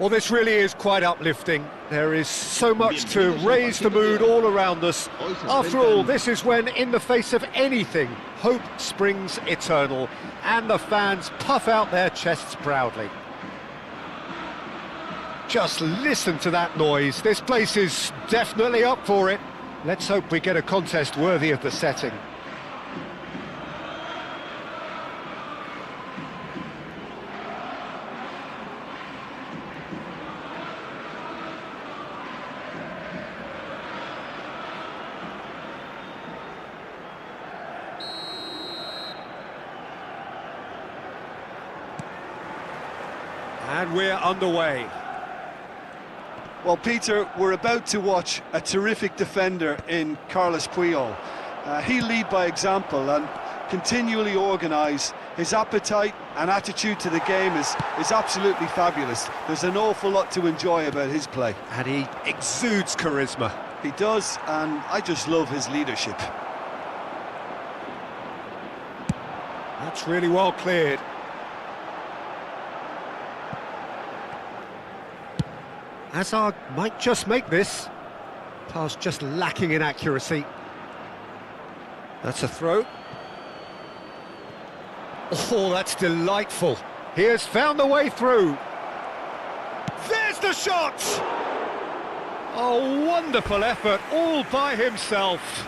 Well, this really is quite uplifting. There is so much to raise the mood all around us. After all, this is when, in the face of anything, hope springs eternal, and the fans puff out their chests proudly. Just listen to that noise. This place is definitely up for it. Let's hope we get a contest worthy of the setting. And we're underway. Well, Peter, we're about to watch a terrific defender in Carlos Puyol. He'll lead by example and continually organise. His appetite and attitude to the game is absolutely fabulous. There's an awful lot to enjoy about his play. And he exudes charisma. He does, and I just love his leadership. That's really well cleared. Hazard might just make this. Pass just lacking in accuracy. That's a throw. Oh, that's delightful. He has found the way through. There's the shot! Oh, wonderful effort, all by himself.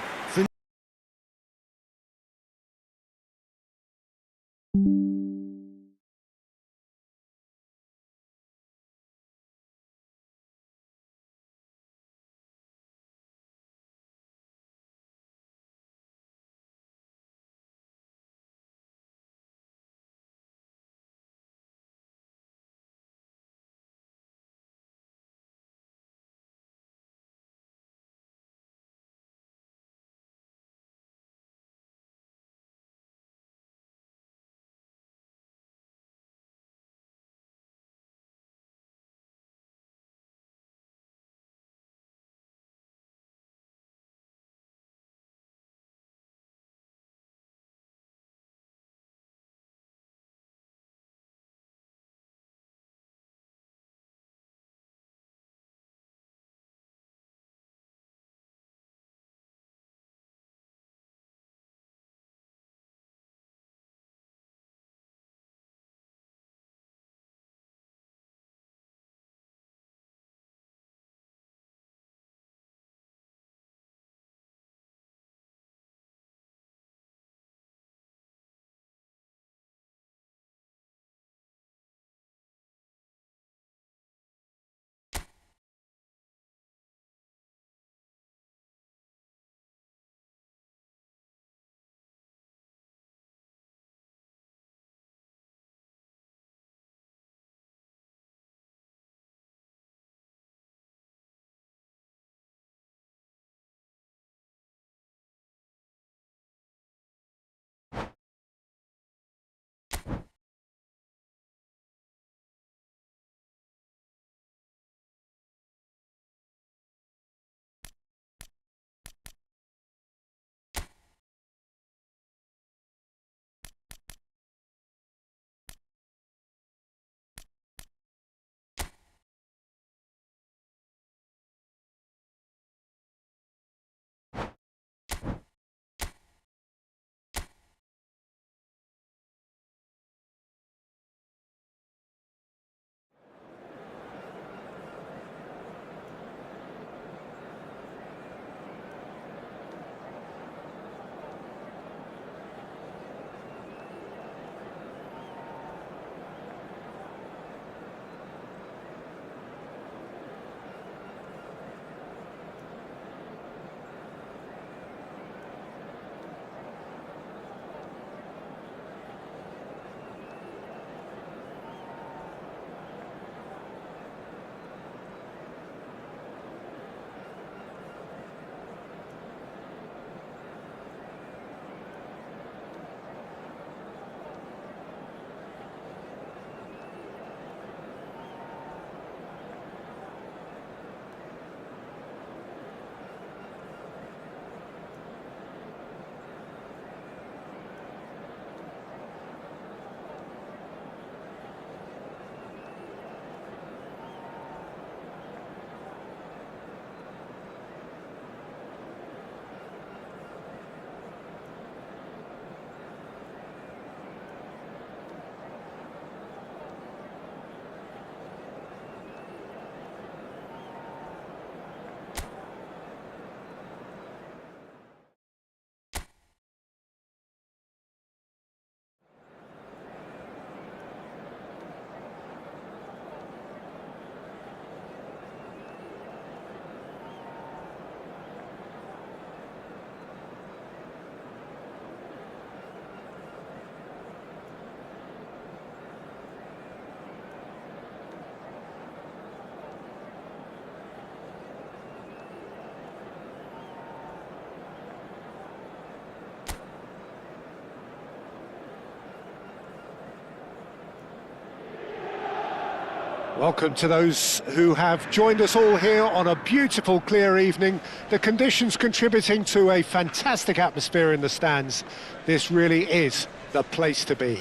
Welcome to those who have joined us all here on a beautiful, clear evening. The conditions contributing to a fantastic atmosphere in the stands. This really is the place to be.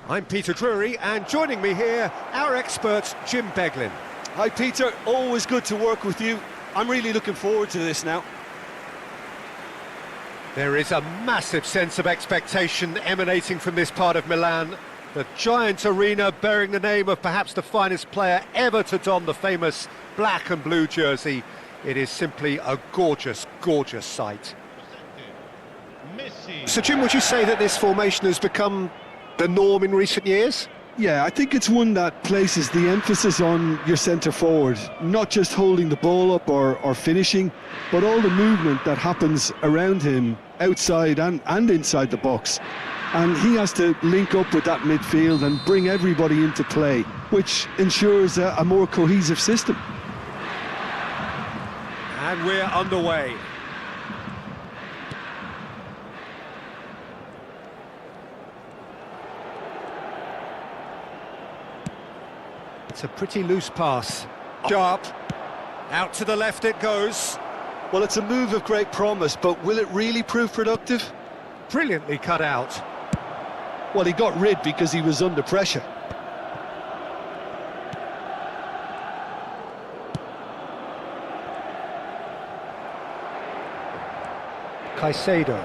I'm Peter Drury, and joining me here, our expert, Jim Beglin. Hi Peter, always good to work with you. I'm really looking forward to this now. There is a massive sense of expectation emanating from this part of Milan. The giant arena bearing the name of perhaps the finest player ever to don the famous black and blue jersey. It is simply a gorgeous, gorgeous sight. So Jim, would you say that this formation has become the norm in recent years? Yeah, I think it's one that places the emphasis on your centre forward, not just holding the ball up or finishing, but all the movement that happens around him, outside and inside the box. And he has to link up with that midfield and bring everybody into play, which ensures a more cohesive system. And we're underway. It's a pretty loose pass. Sharp. Out to the left it goes. Well, it's a move of great promise, but will it really prove productive? Brilliantly cut out. Well, he got rid because he was under pressure. Caicedo.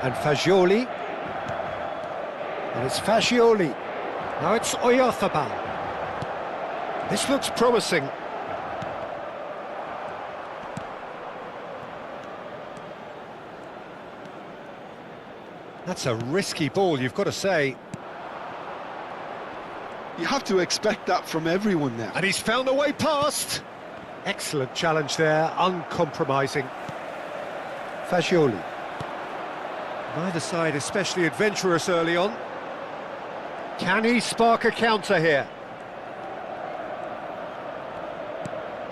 And Fagioli. And it's Fagioli. Now it's Oyarzabal. This looks promising. That's a risky ball, you've got to say. You have to expect that from everyone now. And he's found a way past. Excellent challenge there, uncompromising. Fagioli. Neither side especially adventurous early on. Can he spark a counter here?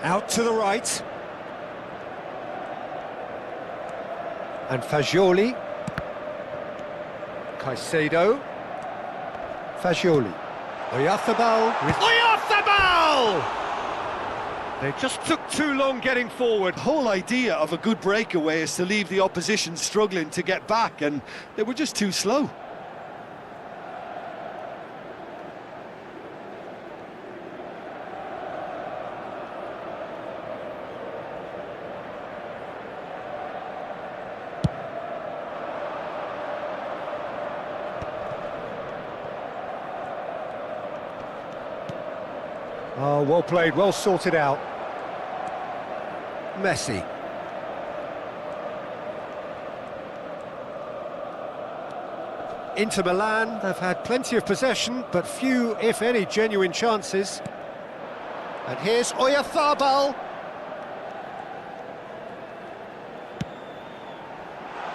Out to the right. And Fagioli. Caicedo. Fagioli. Oyarzabal with Oyarzabal! They just took too long getting forward. The whole idea of a good breakaway is to leave the opposition struggling to get back, and they were just too slow. Oh, well played, well sorted out. Messi. Inter Milan have had plenty of possession, but few, if any, genuine chances. And here's Oyarzabal.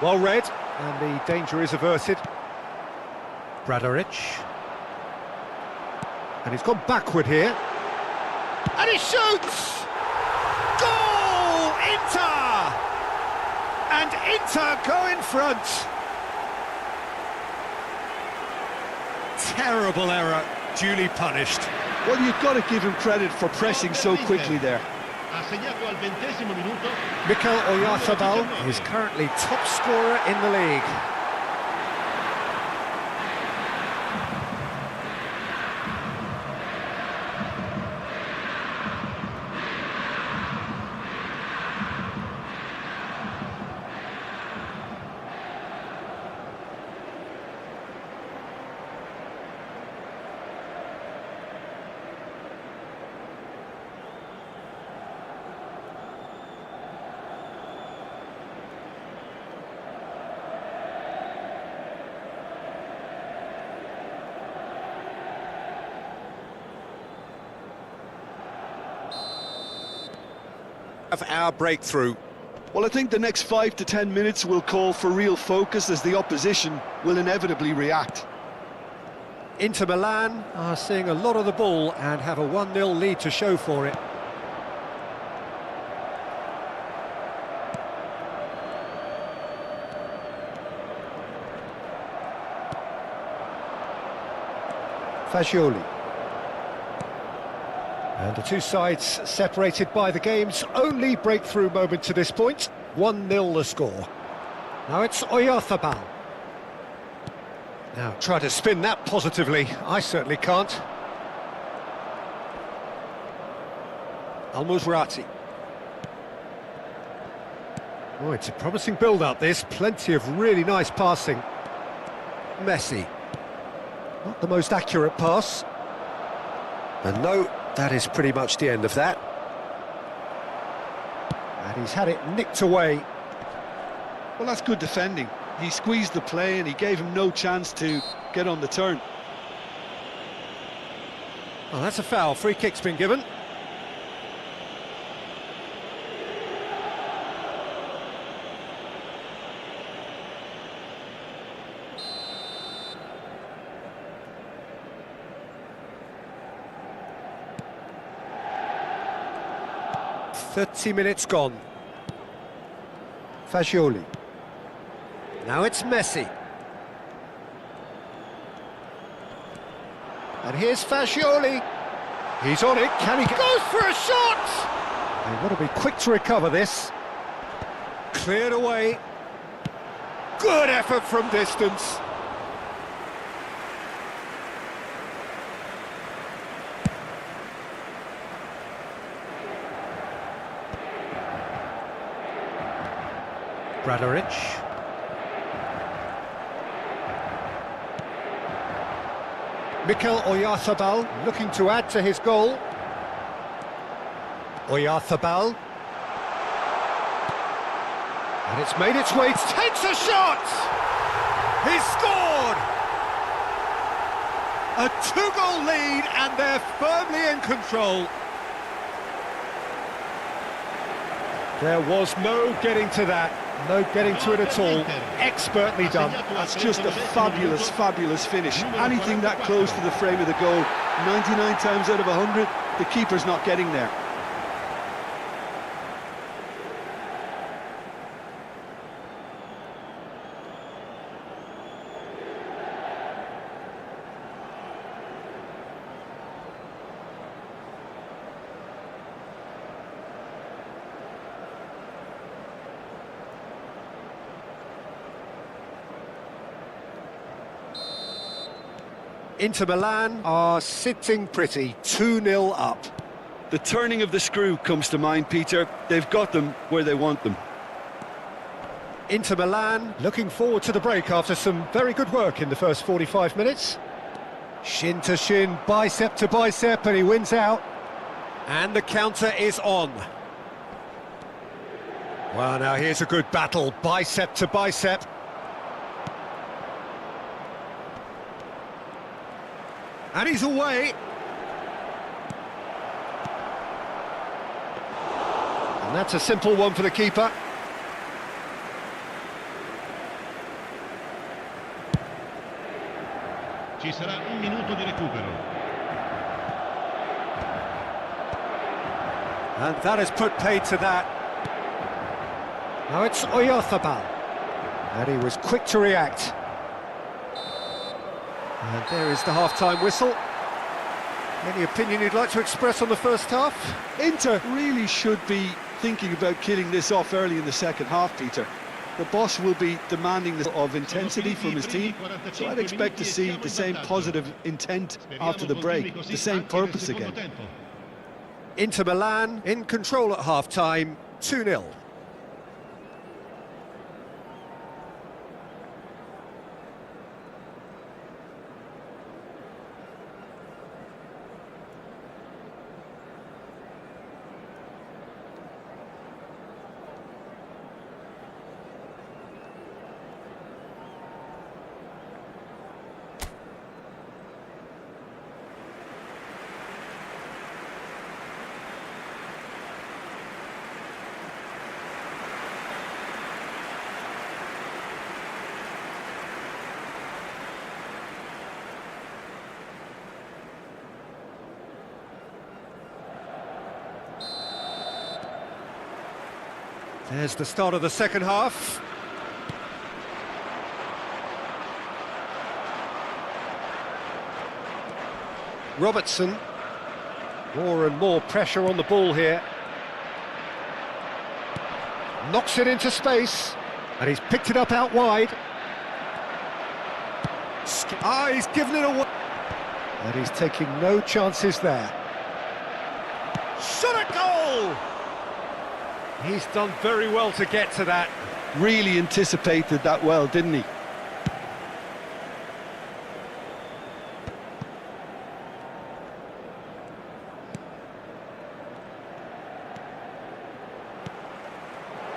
Well read, and the danger is averted. Bradaric. And he's gone backward here. And he shoots! Goal! Inter! And Inter go in front. Terrible error, duly punished. Well, you've got to give him credit for pressing so quickly there. Mikel Oyarzabal is currently top scorer in the league. Of our breakthrough. Well, I think the next 5 to 10 minutes will call for real focus, as the opposition will inevitably react. Inter Milan are seeing a lot of the ball and have a 1-0 lead to show for it. Fagioli. And the two sides separated by the game's only breakthrough moment to this point. 1-0 the score. Now it's Oyarzabal. Now try to spin that positively. I certainly can't. Al-Musrati. Oh, it's a promising build-up, this. Plenty of really nice passing. Messi. Not the most accurate pass. And no, that is pretty much the end of that. And he's had it nicked away. Well, that's good defending. He squeezed the play and he gave him no chance to get on the turn. Oh, that's a foul. Free kick's been given. .30 minutes gone. Fagioli. Now it's Messi. And here's Fagioli. He's on it. Can he go for a shot? They've got to be quick to recover this. Cleared away. Good effort from distance. Bradaric. Mikel Oyarzabal looking to add to his goal. Oyarzabal. And it's made its way, takes a shot! He's scored! A two-goal lead and they're firmly in control. There was no getting to that. No getting to it at all. Expertly done. That's just a fabulous, fabulous finish. Anything that close to the frame of the goal, 99 times out of 100, the keeper's not getting there. Inter Milan are sitting pretty, 2-0 up. The turning of the screw comes to mind, Peter. They've got them where they want them. Inter Milan looking forward to the break after some very good work in the first 45 minutes. Shin to shin, bicep to bicep, and he wins out. And the counter is on. Well, now here's a good battle, bicep to bicep. And he's away. And that's a simple one for the keeper. Ci sarà un minuto di recupero. And that has put paid to that. Now it's Oyarzabal. And he was quick to react. And there is the half-time whistle. Any opinion you'd like to express on the first half? Inter really should be thinking about killing this off early in the second half, Peter. The boss will be demanding this of intensity from his team, so I'd expect to see the same positive intent after the break, the same purpose again. Inter Milan in control at half-time, 2-0. There's the start of the second half. Robertson. More and more pressure on the ball here. Knocks it into space. And he's picked it up out wide. He's given it away. And he's taking no chances there. Shot at goal! He's done very well to get to that. Really anticipated that well, didn't he?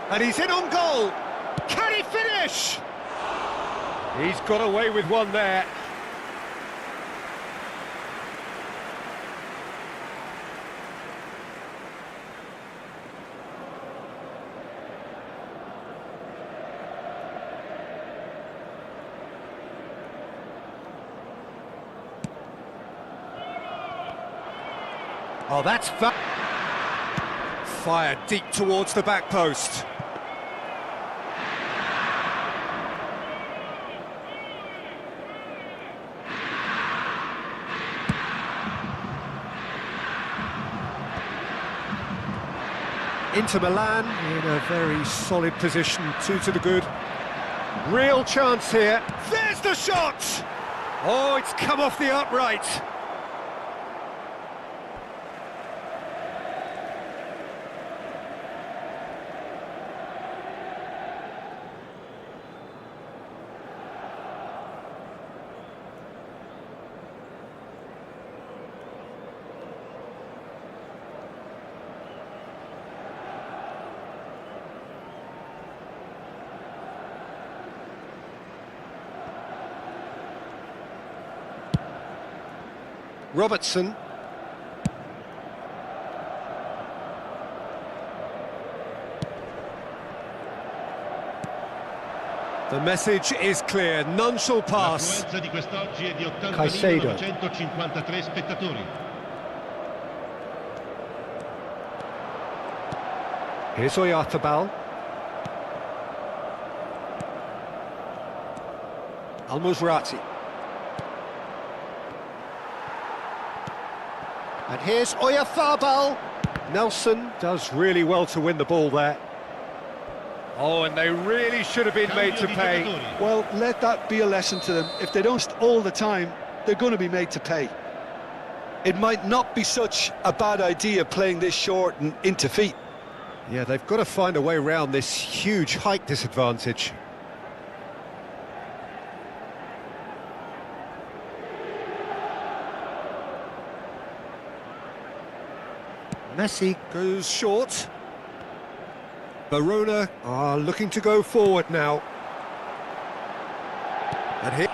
And he's in on goal. Can he finish? He's got away with one there. Oh, that's fired deep towards the back post. Inter Milan in a very solid position, 2 to the good. Real chance here. There's the shot! Oh, it's come off the upright. Robertson. The message is clear, none shall pass. L'affluenza di quest'oggi è di Caicedo. 80.953 spettatori. Here's Oyarzabal. Al-Musrati. And here's Oyarzabal. Nelson does really well to win the ball there. Oh, and they really should have been made to pay. Well, let that be a lesson to them. If they don't all the time, they're going to be made to pay. It might not be such a bad idea playing this short and into feet. Yeah, they've got to find a way around this huge height disadvantage. Messi goes short. Verona are looking to go forward now. And here,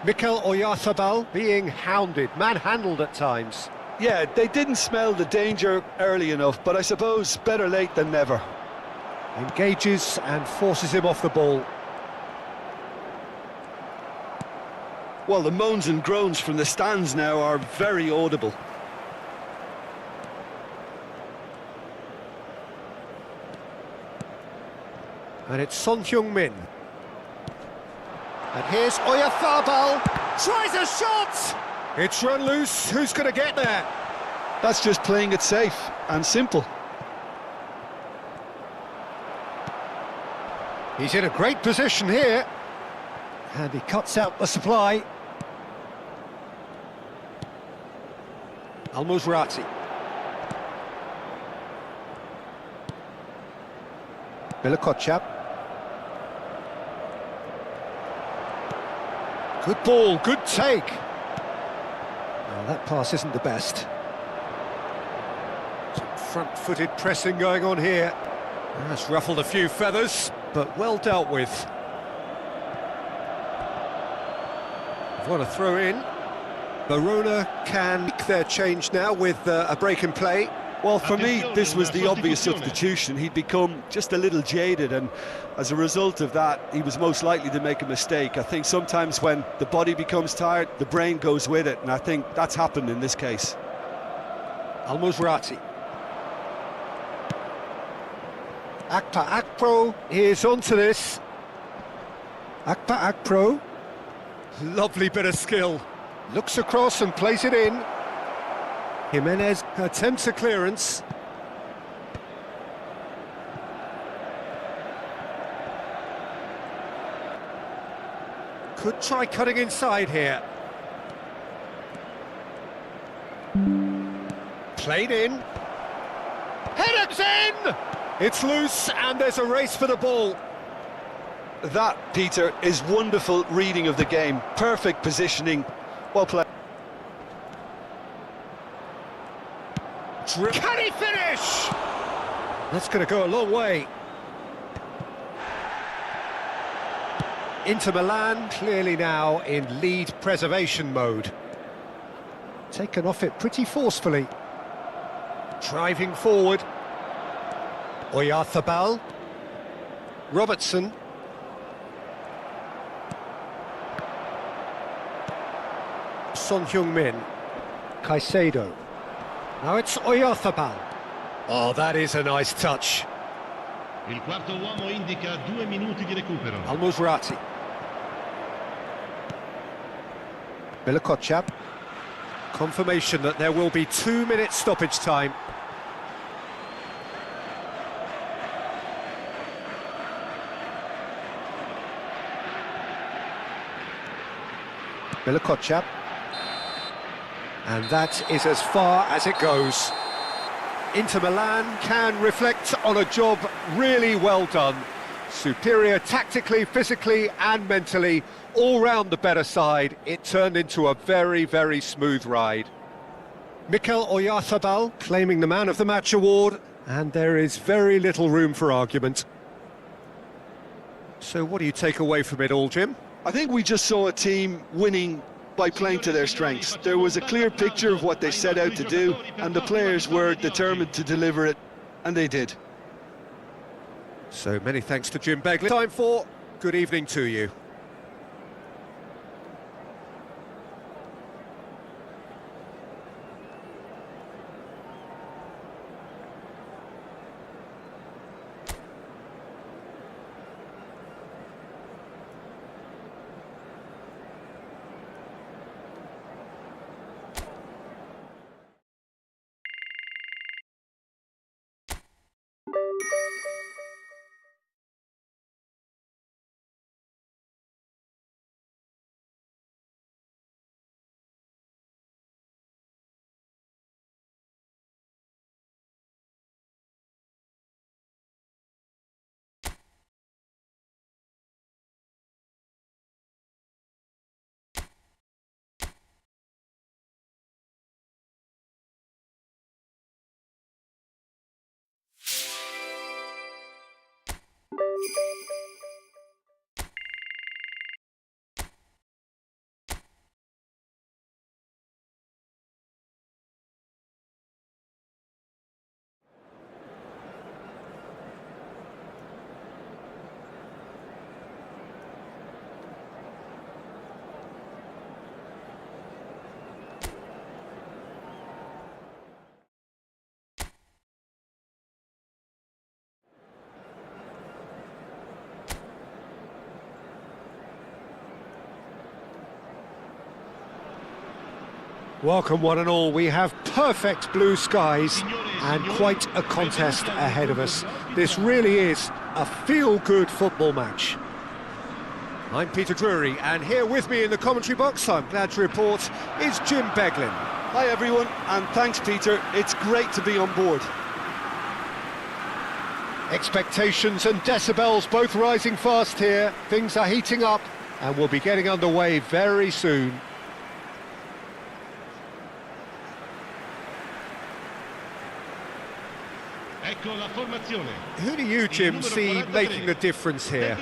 Mikel Oyarzabal being hounded, manhandled at times. Yeah, they didn't smell the danger early enough, but I suppose better late than never. Engages and forces him off the ball. Well, the moans and groans from the stands now are very audible. And it's Son Heung-min. And here's Oyarzabal. Tries a shot! It's run loose. Who's going to get there? That's just playing it safe and simple. He's in a great position here. And he cuts out the supply. Al-Musrati. Bilakotchap. Good ball, good take. Well, that pass isn't the best. Some front-footed pressing going on here. That's ruffled a few feathers, but well dealt with. They've got a throw in. Verona can make their change now with a break in play. Well, for me, this was the obvious substitution. He'd become just a little jaded, and as a result of that, he was most likely to make a mistake. I think sometimes when the body becomes tired, the brain goes with it, and I think that's happened in this case. Al-Musrati. Akpa Akpro is onto this. Akpa Akpro. Lovely bit of skill. Looks across and plays it in. Jimenez attempts a clearance. Could try cutting inside here. Played in. Headed in! It's loose and there's a race for the ball. That, Peter, is wonderful reading of the game. Perfect positioning. Well played. Can he finish? That's going to go a long way. Inter Milan clearly now in lead preservation mode. Taken off it pretty forcefully. Driving forward. Oyarzabal. Robertson. Son Heung-min. Caicedo. Now it's Oyarzabal. Oh, that is a nice touch. Il quarto uomo indica 2 minuti di recupero. Al-Musrati. Milikochap. Confirmation that there will be 2 minutes stoppage time. Milikochap. And that is as far as it goes. Inter Milan can reflect on a job really well done. Superior tactically, physically and mentally, all round the better side. It turned into a very, very smooth ride. Mikel Oyarzabal claiming the Man of the Match award, and there is very little room for argument. So what do you take away from it all, Jim? I think we just saw a team winning by playing to their strengths. There was a clear picture of what they set out to do, and the players were determined to deliver it, and they did. So many thanks to Jim Beglin. Time for good evening to you. Welcome one and all. We have perfect blue skies and quite a contest ahead of us. This really is a feel-good football match. I'm Peter Drury, and here with me in the commentary box, I'm glad to report, is Jim Beglin. Hi everyone, and thanks Peter, it's great to be on board. Expectations and decibels both rising fast here. Things are heating up and we'll be getting underway very soon. Ecco la formazione. Who do you, Jim, see making the difference here?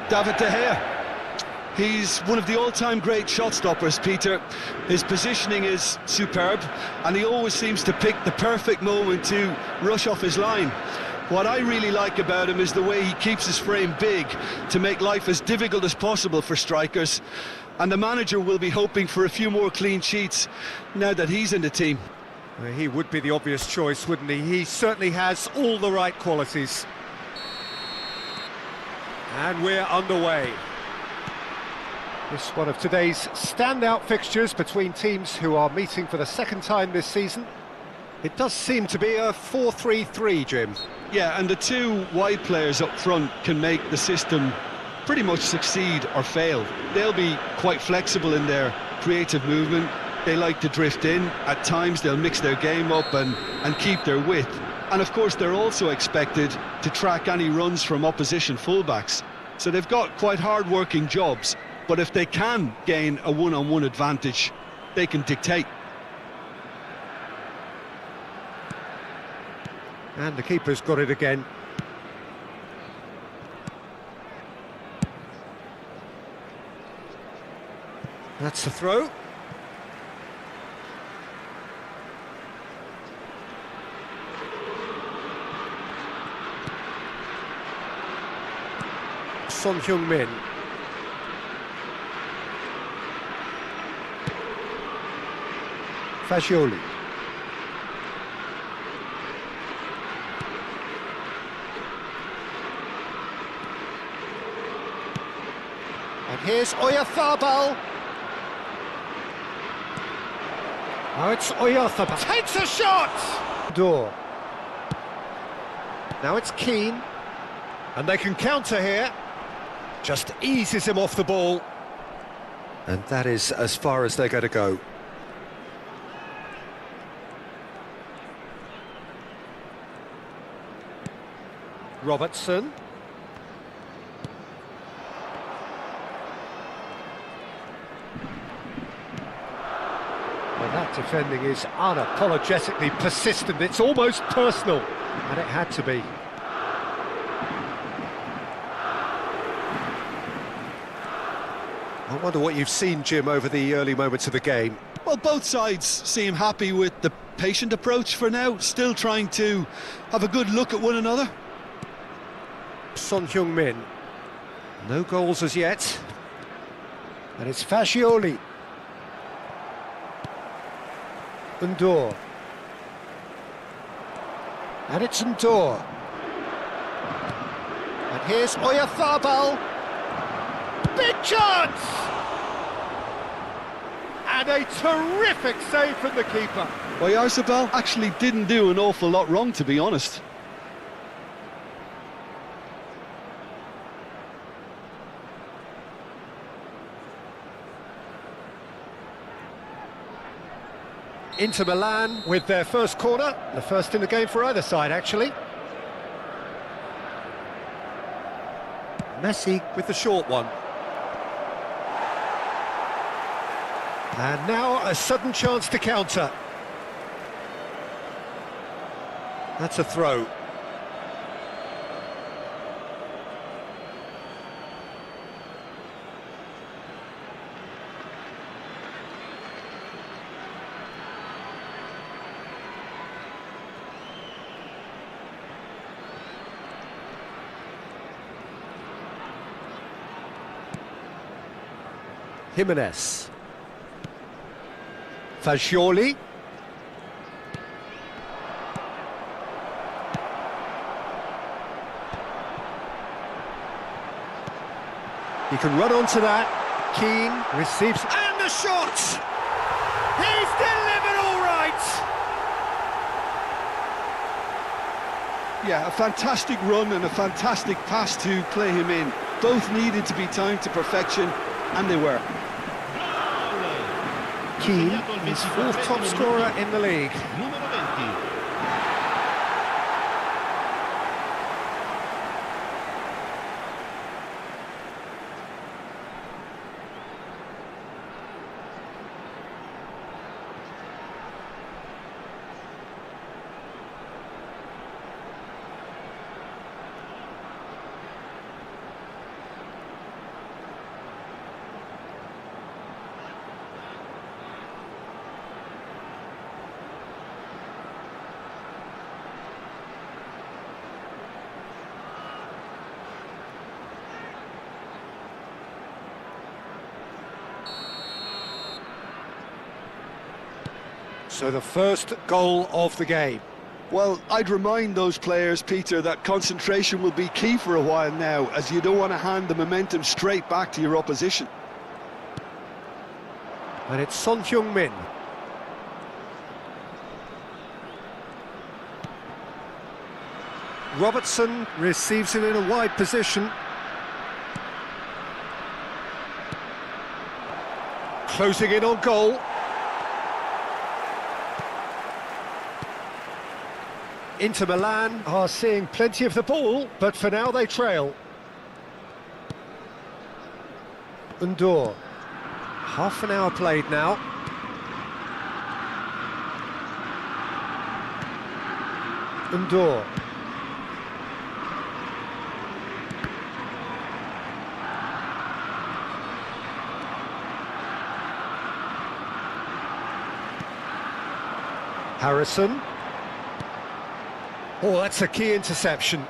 David De Gea. He's one of the all-time great shot stoppers, Peter. His positioning is superb, and he always seems to pick the perfect moment to rush off his line. What I really like about him is the way he keeps his frame big to make life as difficult as possible for strikers. And the manager will be hoping for a few more clean sheets now that he's in the team. Well, he would be the obvious choice, wouldn't he? He certainly has all the right qualities. And we're underway. This one of today's standout fixtures between teams who are meeting for the second time this season. It does seem to be a 4-3-3, Jim. Yeah, and the two wide players up front can make the system pretty much succeed or fail. They'll be quite flexible in their creative movement. They like to drift in. At times they'll mix their game up and keep their width. And of course they're also expected to track any runs from opposition fullbacks. So they've got quite hard-working jobs, but if they can gain a one-on-one advantage, they can dictate. And the keeper's got it again. That's the throw. Son-Heung-min. Fagioli. And here's Oyarzabal. Now it's Oyarzabal. Takes a shot! Door. Now it's Keane. And they can counter here. Just eases him off the ball. And that is as far as they're going to go. Robertson. Well, that defending is unapologetically persistent. It's almost personal, and it had to be. I wonder what you've seen, Jim, over the early moments of the game. Well, both sides seem happy with the patient approach for now, still trying to have a good look at one another. Son-Heung-min. No goals as yet. And it's Fagioli. Ndor. And it's Ndor. And here's Oyarzabal. Big chance! And a terrific save from the keeper. Oyarzabal actually didn't do an awful lot wrong, to be honest. Inter Milan with their first corner, the first in the game for either side, actually. Messi with the short one. And now a sudden chance to counter. That's a throw. Jimenez. Fagioli. He can run onto that. Keane receives, and the shot! He's delivered all right! Yeah, a fantastic run and a fantastic pass to play him in. Both needed to be timed to perfection, and they were. Keane is fourth top scorer in the league. Numero 20. So the first goal of the game. Well, I'd remind those players, Peter, that concentration will be key for a while now, as you don't want to hand the momentum straight back to your opposition. And it's Son Heung-min. Robertson receives it in a wide position. Closing in on goal. Inter Milan are seeing plenty of the ball, but for now they trail. Undor. Half an hour played now. Undor. Harrison. Oh, that's a key interception.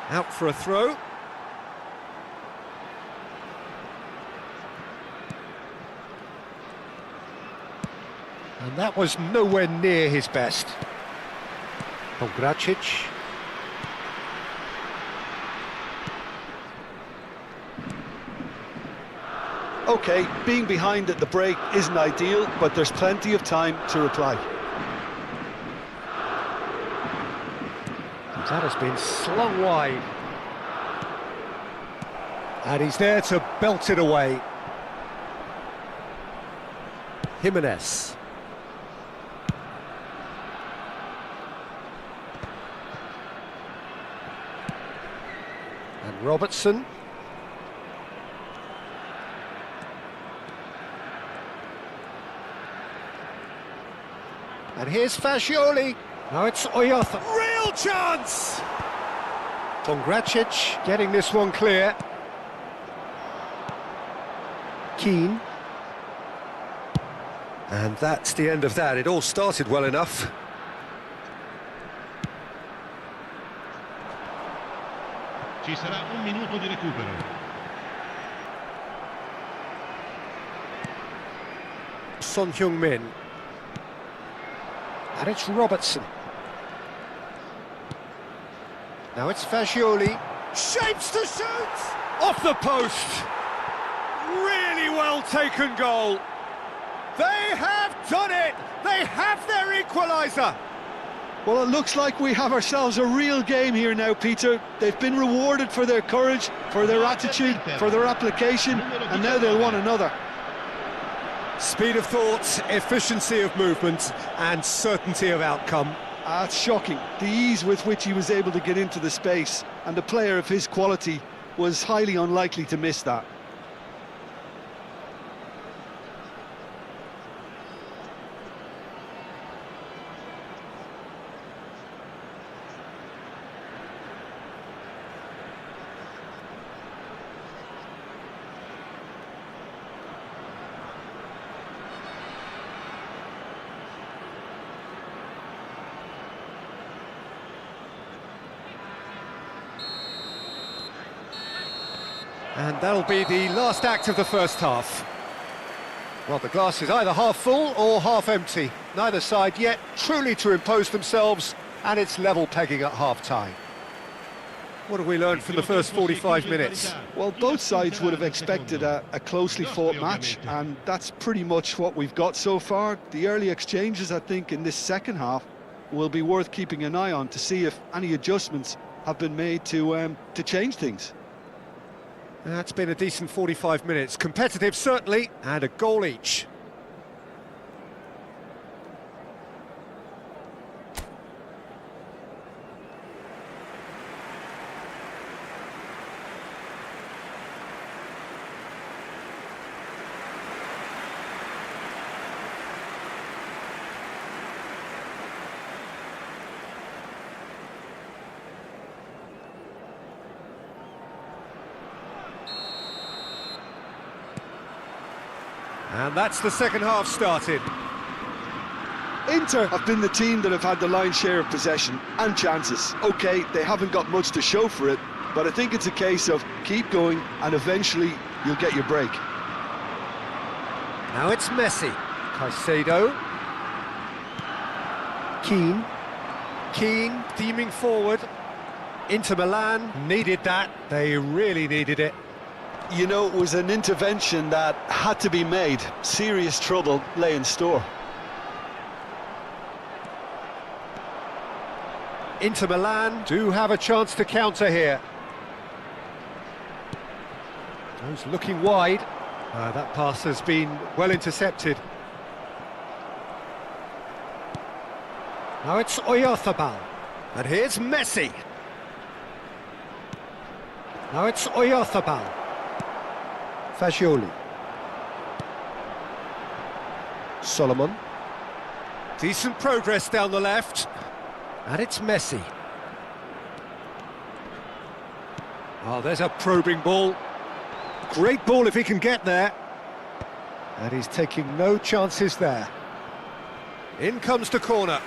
Out for a throw. And that was nowhere near his best. Pongracic. OK, being behind at the break isn't ideal, but there's plenty of time to reply. That has been slung wide. And he's there to belt it away. Jimenez. And Robertson. And here's Fascioli. Now it's Oyotha. Real chance! Pongracic getting this one clear. Keane. And that's the end of that. It all started well enough. Ci sarà un minuto di recupero. Son Heung-min. And it's Robertson. Now it's Fascioli. Shapes to shoot! Off the post! Really well taken goal. They have done it! They have their equaliser! Well, it looks like we have ourselves a real game here now, Peter. They've been rewarded for their courage, for their attitude, for their application, and now they'll want another. Speed of thought, efficiency of movement, and certainty of outcome. It's shocking, the ease with which he was able to get into the space, and a player of his quality was highly unlikely to miss that. And that'll be the last act of the first half. Well, the glass is either half full or half empty. Neither side yet truly to impose themselves, and it's level pegging at half-time. What have we learned from the first 45 minutes? Well, both sides would have expected a closely fought match, and that's pretty much what we've got so far. The early exchanges, I think, in this second half will be worth keeping an eye on to see if any adjustments have been made to change things. That's been a decent 45 minutes. Competitive, certainly, and a goal each. And that's the second half started. Inter have been the team that have had the lion's share of possession and chances. OK, they haven't got much to show for it, but I think it's a case of keep going and eventually you'll get your break. Now it's Messi. Caicedo. Keane. Keane beaming forward. Inter Milan needed that. They really needed it. You know, it was an intervention that had to be made. Serious trouble lay in store. Inter Milan do have a chance to counter here. Those looking wide. That pass has been well intercepted. Now it's Oyarzabal. And here's Messi. Now it's Oyarzabal. Fagioli. Solomon. Decent progress down the left. And it's Messi. Oh, there's a probing ball. Great ball if he can get there. And he's taking no chances there. In comes the corner.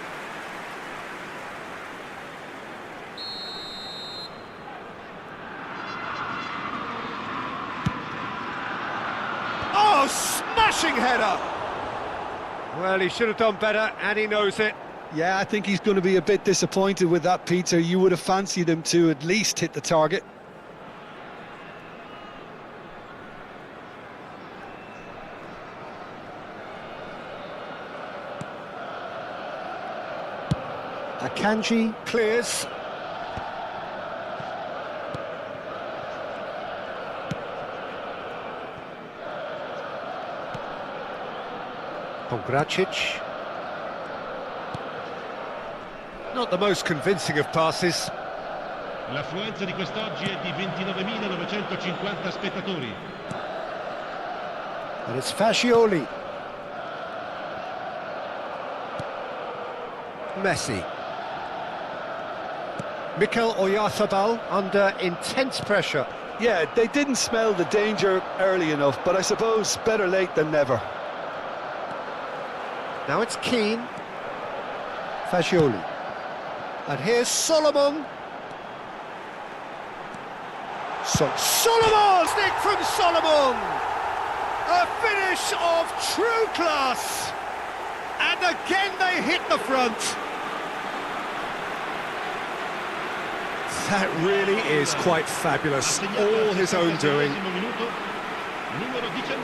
Oh, smashing header! Well, he should have done better, and he knows it. Yeah, I think he's going to be a bit disappointed with that, Peter. You would have fancied him to at least hit the target. Akanji clears. Pongracic. Not the most convincing of passes. L'affluenza di quest'oggi è di 29.950 spettatori. And it's Fagioli. Messi. Mikel Oyarzabal under intense pressure. Yeah, they didn't smell the danger early enough, but I suppose better late than never. Now it's Keane. Fagioli. And here's Solomon. Solomon! Stick from Solomon! A finish of true class! And again they hit the front. That really is quite fabulous. All his own doing. Numero 19.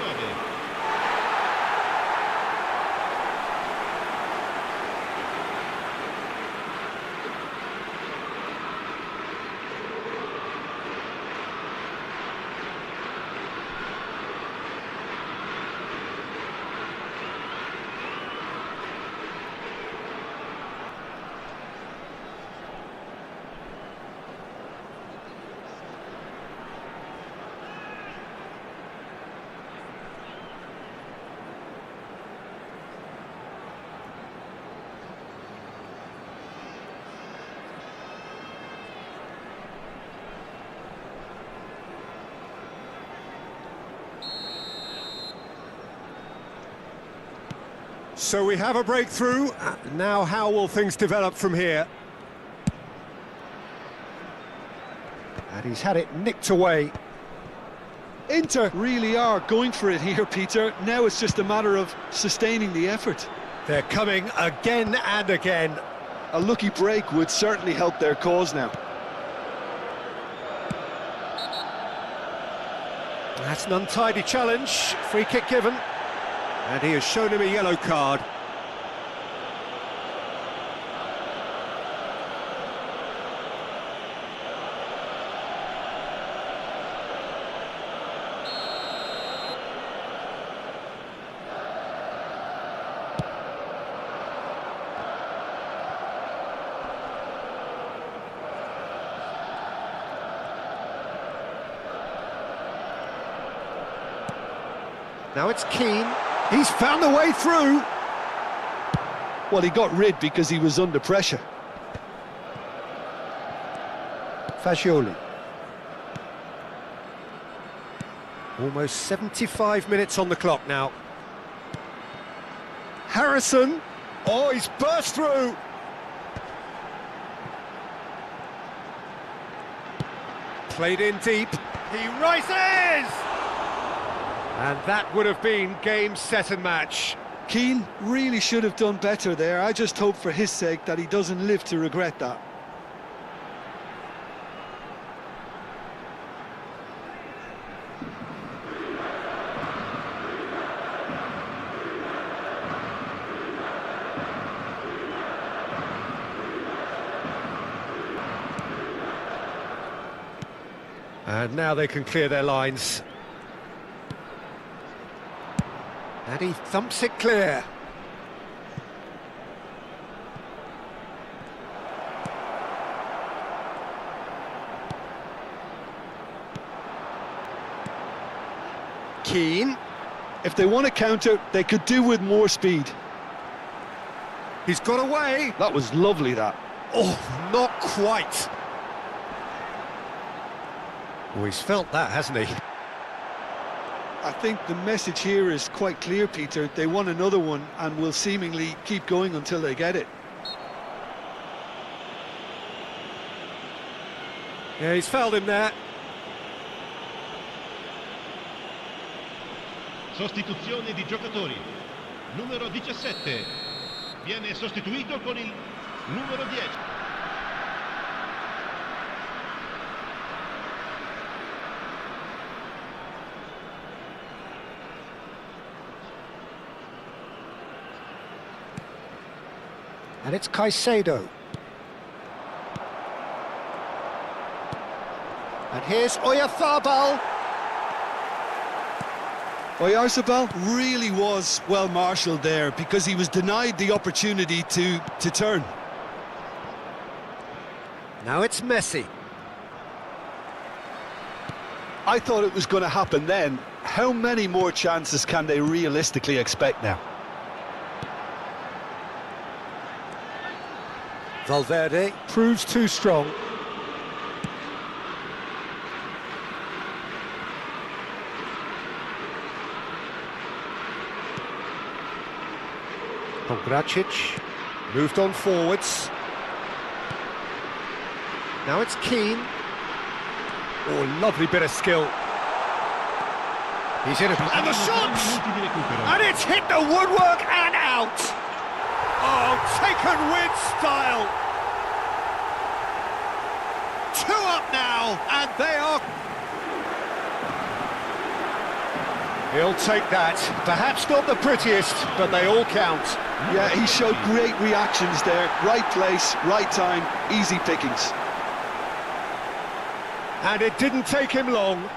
So we have a breakthrough. Now how will things develop from here? And he's had it nicked away. Inter really are going for it here, Peter. Now it's just a matter of sustaining the effort. They're coming again and again. A lucky break would certainly help their cause now. That's an untidy challenge. Free kick given. And he has shown him a yellow card. Now it's Keane. He's found the way through. Well, he got rid because he was under pressure. Fagioli. Almost 75 minutes on the clock now. Harrison. Oh, he's burst through. Played in deep. He rises! And that would have been game, set and match. Keane really should have done better there. I just hope for his sake that he doesn't live to regret that. And now they can clear their lines. And he thumps it clear. Keane. If they want to counter, they could do with more speed. He's got away. That was lovely, that. Oh, not quite. Oh, he's felt that, hasn't he? I think the message here is quite clear, Peter. They want another one and will seemingly keep going until they get it. Yeah, he's fouled him there. Sostituzione di giocatori. Numero 17 viene sostituito con il numero 10. And it's Caicedo. And here's Oyarzabal. Oyarzabal really was well marshalled there because he was denied the opportunity to turn. Now it's Messi. I thought it was going to happen then. How many more chances can they realistically expect now? Valverde proves too strong. Pongracic moved on forwards. Now it's Keane. Oh, lovely bit of skill. He's in it. And the shot! And it's hit the woodwork and out! Oh, taken with style! 2 up now, and they are... He'll take that. Perhaps not the prettiest, but they all count. Yeah, he showed great reactions there. Right place, right time, easy pickings. And it didn't take him long.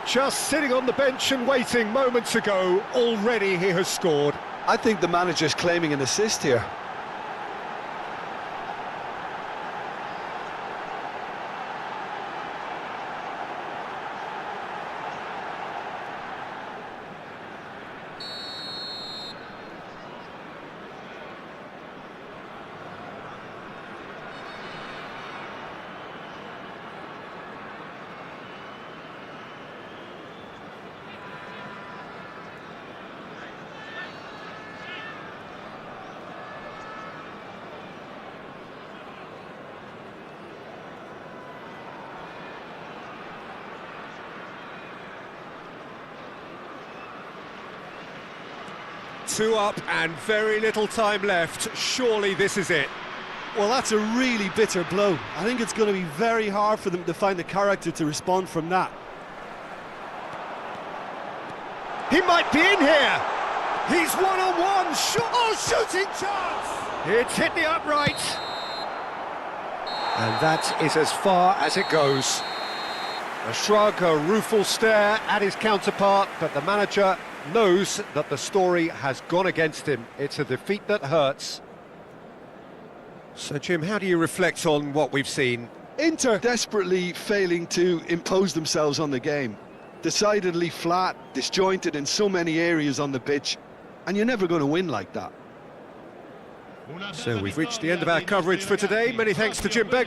Just sitting on the bench and waiting moments ago, already he has scored. I think the manager's claiming an assist here. Two up and very little time left. Surely this is it. Well, that's a really bitter blow. I think it's going to be very hard for them to find the character to respond from that. He might be in here. He's one-on-one. Oh, shooting chance. It's hit the upright. And that is as far as it goes. A shrug, a rueful stare at his counterpart, but the manager knows that the story has gone against him. It's a defeat that hurts. So, Jim, how do you reflect on what we've seen? Inter desperately failing to impose themselves on the game. Decidedly flat, disjointed in so many areas on the pitch, and you're never going to win like that. So we've reached the end of our coverage for today. Many thanks to Jim Begg.